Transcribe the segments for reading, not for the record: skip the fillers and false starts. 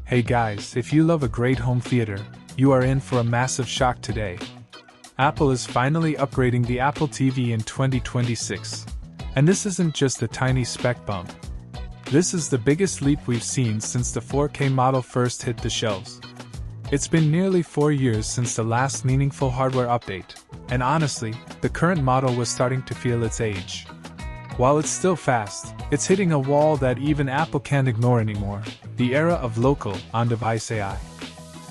Hey guys, if you love a great home theater, you are in for a massive shock today. Apple is finally upgrading the Apple TV in 2026. And this isn't just a tiny spec bump. This is the biggest leap we've seen since the 4K model first hit the shelves. It's been nearly 4 years since the last meaningful hardware update, and honestly, the current model was starting to feel its age. While it's still fast, it's hitting a wall that even Apple can't ignore anymore: the era of local, on-device AI.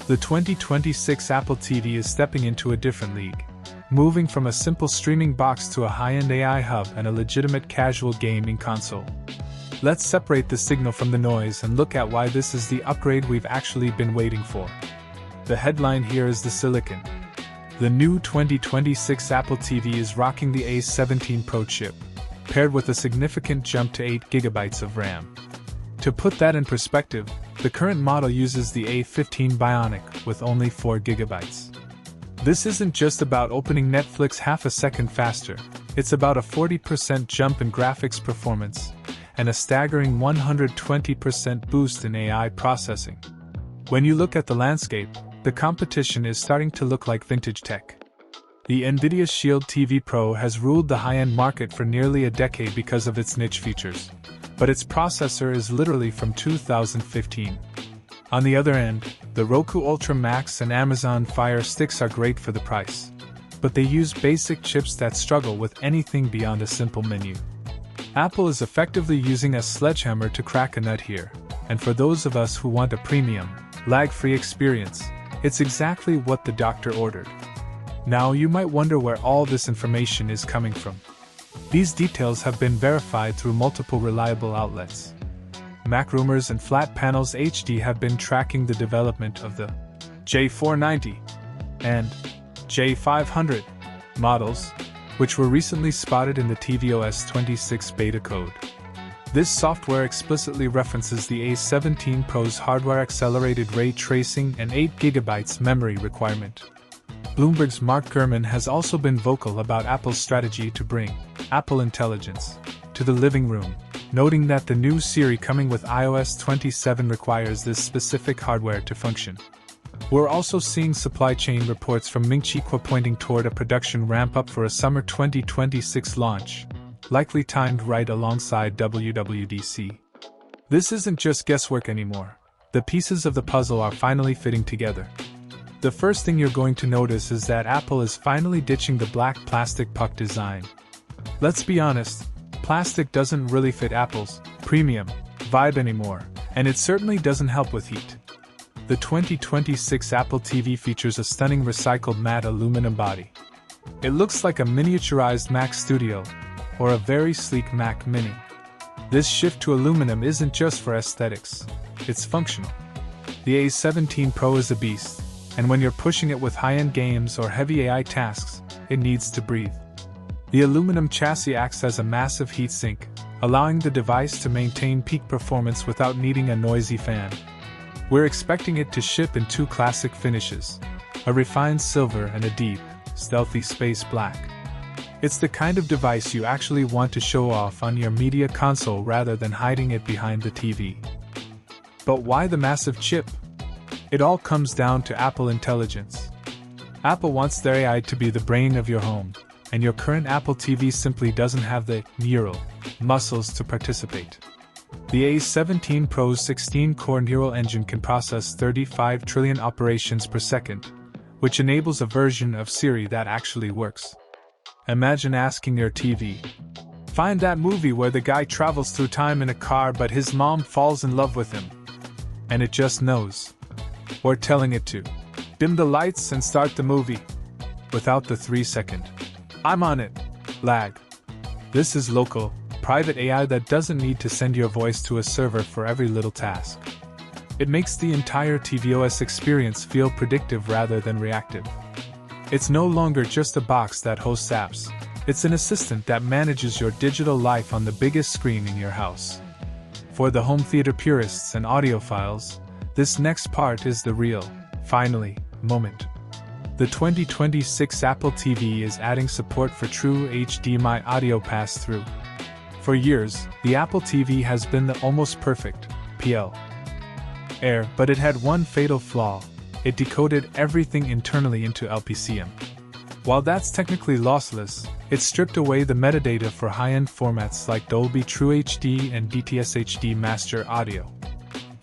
The 2026 Apple TV is stepping into a different league, moving from a simple streaming box to a high-end AI hub and a legitimate casual gaming console. Let's separate the signal from the noise and look at why this is the upgrade we've actually been waiting for. The headline here is the silicon. The new 2026 Apple TV is rocking the A17 Pro chip, paired with a significant jump to 8GB of RAM. To put that in perspective, the current model uses the A15 Bionic with only 4GB. This isn't just about opening Netflix half a second faster, it's about a 40% jump in graphics performance and a staggering 120% boost in AI processing. When you look at the landscape, the competition is starting to look like vintage tech. The Nvidia Shield TV Pro has ruled the high-end market for nearly a decade because of its niche features, but its processor is literally from 2015. On the other end, the Roku Ultra Max and Amazon Fire Sticks are great for the price, but they use basic chips that struggle with anything beyond a simple menu. Apple is effectively using a sledgehammer to crack a nut here, and for those of us who want a premium, lag-free experience, it's exactly what the doctor ordered. Now you might wonder where all this information is coming from. These details have been verified through multiple reliable outlets. MacRumors and Flat Panels HD have been tracking the development of the J490 and J500 models, which were recently spotted in the tvOS 26 beta code. This software explicitly references the A17 Pro's hardware-accelerated ray tracing and 8GB memory requirement. Bloomberg's Mark Gurman has also been vocal about Apple's strategy to bring Apple Intelligence to the living room, noting that the new Siri coming with iOS 27 requires this specific hardware to function. We're also seeing supply chain reports from Ming-Chi Kuo pointing toward a production ramp-up for a summer 2026 launch, likely timed right alongside WWDC. This isn't just guesswork anymore. The pieces of the puzzle are finally fitting together. The first thing you're going to notice is that Apple is finally ditching the black plastic puck design. Let's be honest, plastic doesn't really fit Apple's premium vibe anymore, and it certainly doesn't help with heat. The 2026 Apple TV features a stunning recycled matte aluminum body. It looks like a miniaturized Mac Studio or a very sleek Mac Mini. This shift to aluminum isn't just for aesthetics, it's functional. The A17 Pro is a beast, and when you're pushing it with high-end games or heavy AI tasks, it needs to breathe. The aluminum chassis acts as a massive heat sink, allowing the device to maintain peak performance without needing a noisy fan. We're expecting it to ship in 2 classic finishes, a refined silver and a deep, stealthy space black. It's the kind of device you actually want to show off on your media console rather than hiding it behind the TV. But why the massive chip? It all comes down to Apple Intelligence. Apple wants their AI to be the brain of your home, and your current Apple TV simply doesn't have the neural muscles to participate. The A17 Pro's 16-core neural engine can process 35 trillion operations per second, which enables a version of Siri that actually works. Imagine asking your TV, "Find that movie where the guy travels through time in a car but his mom falls in love with him." And it just knows. Or telling it to dim the lights and start the movie without the 3-second "I'm on it" lag. This is local, private AI that doesn't need to send your voice to a server for every little task. It makes the entire tvOS experience feel predictive rather than reactive. It's no longer just a box that hosts apps, it's an assistant that manages your digital life on the biggest screen in your house. For the home theater purists and audiophiles, this next part is the real, finally, moment. The 2026 Apple TV is adding support for true HDMI Audio Passthrough. For years, the Apple TV has been the almost perfect PL air, but it had one fatal flaw: it decoded everything internally into LPCM. While that's technically lossless, it stripped away the metadata for high-end formats like Dolby True HD and DTS HD Master Audio.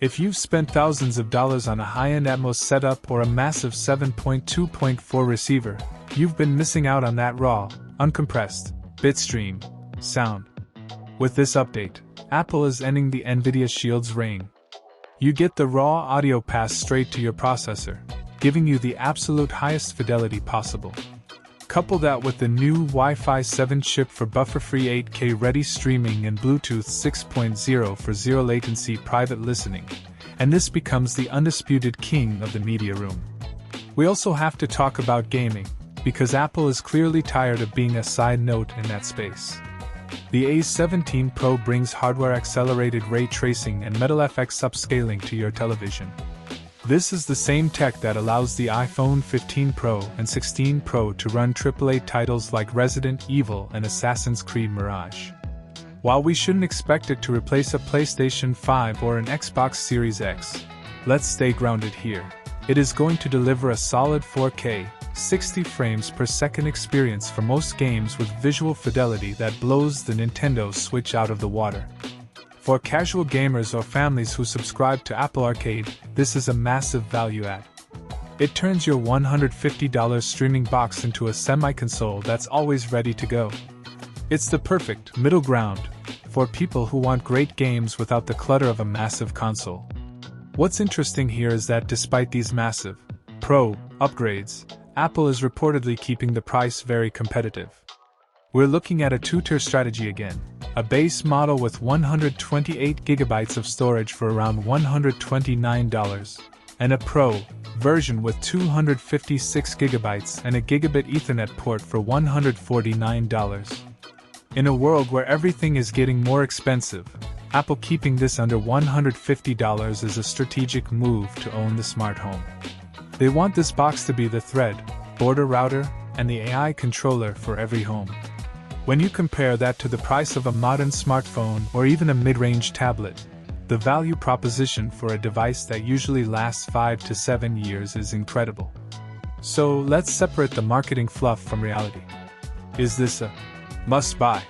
If you've spent thousands of dollars on a high-end Atmos setup or a massive 7.2.4 receiver, you've been missing out on that raw, uncompressed, bitstream sound. With this update, Apple is ending the Nvidia Shield's reign. You get the raw audio passed straight to your processor, giving you the absolute highest fidelity possible. Couple that with the new Wi-Fi 7 chip for buffer-free 8K ready streaming and Bluetooth 6.0 for zero latency private listening, and this becomes the undisputed king of the media room. We also have to talk about gaming, because Apple is clearly tired of being a side note in that space. The A17 Pro brings hardware-accelerated ray tracing and MetalFX upscaling to your television. This is the same tech that allows the iPhone 15 Pro and 16 Pro to run AAA titles like Resident Evil and Assassin's Creed Mirage. While we shouldn't expect it to replace a PlayStation 5 or an Xbox Series X, let's stay grounded here. It is going to deliver a solid 4K, 60 frames per second experience for most games with visual fidelity that blows the Nintendo Switch out of the water. For casual gamers or families who subscribe to Apple Arcade, this is a massive value add. It turns your $150 streaming box into a semi-console that's always ready to go. It's the perfect middle ground for people who want great games without the clutter of a massive console. What's interesting here is that despite these massive Pro upgrades, Apple is reportedly keeping the price very competitive. We're looking at a two-tier strategy again. A base model with 128 GB of storage for around $129, and a Pro version with 256 GB and a gigabit Ethernet port for $149. In a world where everything is getting more expensive, Apple keeping this under $150 is a strategic move to own the smart home. They want this box to be the thread, border router, and the AI controller for every home. When you compare that to the price of a modern smartphone or even a mid-range tablet, the value proposition for a device that usually lasts 5 to 7 years is incredible. So let's separate the marketing fluff from reality. Is this a must-buy?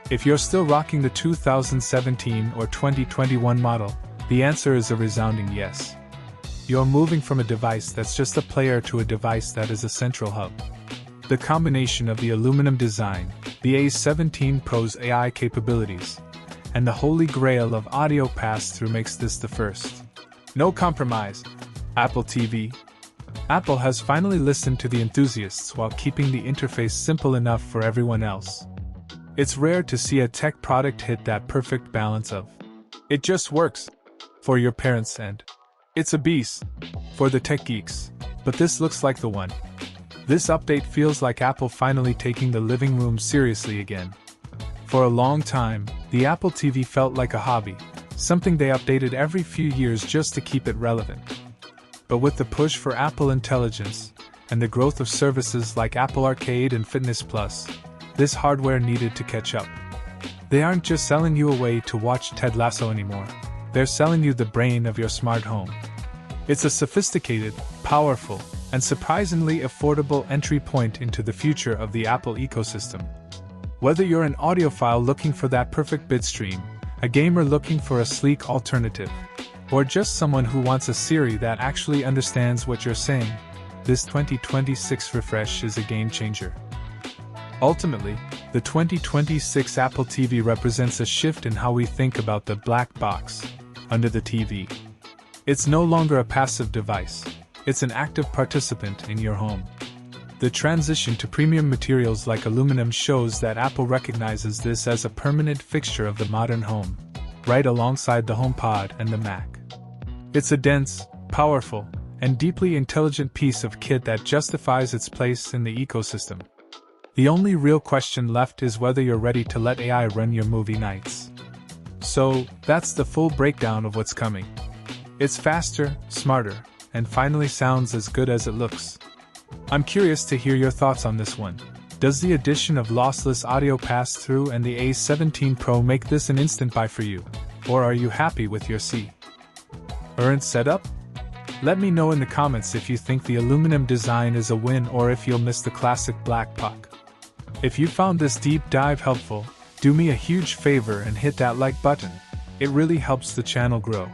If you're still rocking the 2017 or 2021 model, the answer is a resounding yes. You're moving from a device that's just a player to a device that is a central hub. The combination of the aluminum design, the A17 Pro's AI capabilities, and the holy grail of audio pass-through makes this the first. No compromise. Apple TV. Apple has finally listened to the enthusiasts while keeping the interface simple enough for everyone else. It's rare to see a tech product hit that perfect balance of it just works for your parents and it's a beast for the tech geeks, but this looks like the one. This update feels like Apple finally taking the living room seriously again. For a long time, the Apple TV felt like a hobby, something they updated every few years just to keep it relevant. But with the push for Apple Intelligence, and the growth of services like Apple Arcade and Fitness Plus, this hardware needed to catch up. They aren't just selling you a way to watch Ted Lasso anymore, they're selling you the brain of your smart home. It's a sophisticated, powerful, and surprisingly affordable entry point into the future of the Apple ecosystem. Whether you're an audiophile looking for that perfect bitstream, a gamer looking for a sleek alternative, or just someone who wants a Siri that actually understands what you're saying, this 2026 refresh is a game changer. Ultimately, the 2026 Apple TV represents a shift in how we think about the black box under the TV. It's no longer a passive device. It's an active participant in your home. The transition to premium materials like aluminum shows that Apple recognizes this as a permanent fixture of the modern home, right alongside the HomePod and the Mac. It's a dense, powerful, and deeply intelligent piece of kit that justifies its place in the ecosystem. The only real question left is whether you're ready to let AI run your movie nights. So, that's the full breakdown of what's coming. It's faster, smarter, and finally sounds as good as it looks. I'm curious to hear your thoughts on this one. Does the addition of lossless audio pass-through and the A17 Pro make this an instant buy for you? Or are you happy with your Current setup? Let me know in the comments if you think the aluminum design is a win or if you'll miss the classic black puck. If you found this deep dive helpful, do me a huge favor and hit that like button. It really helps the channel grow.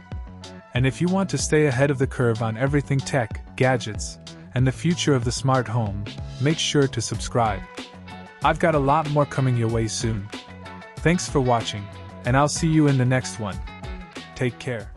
And if you want to stay ahead of the curve on everything tech, gadgets, and the future of the smart home, make sure to subscribe. I've got a lot more coming your way soon. Thanks for watching, and I'll see you in the next one. Take care.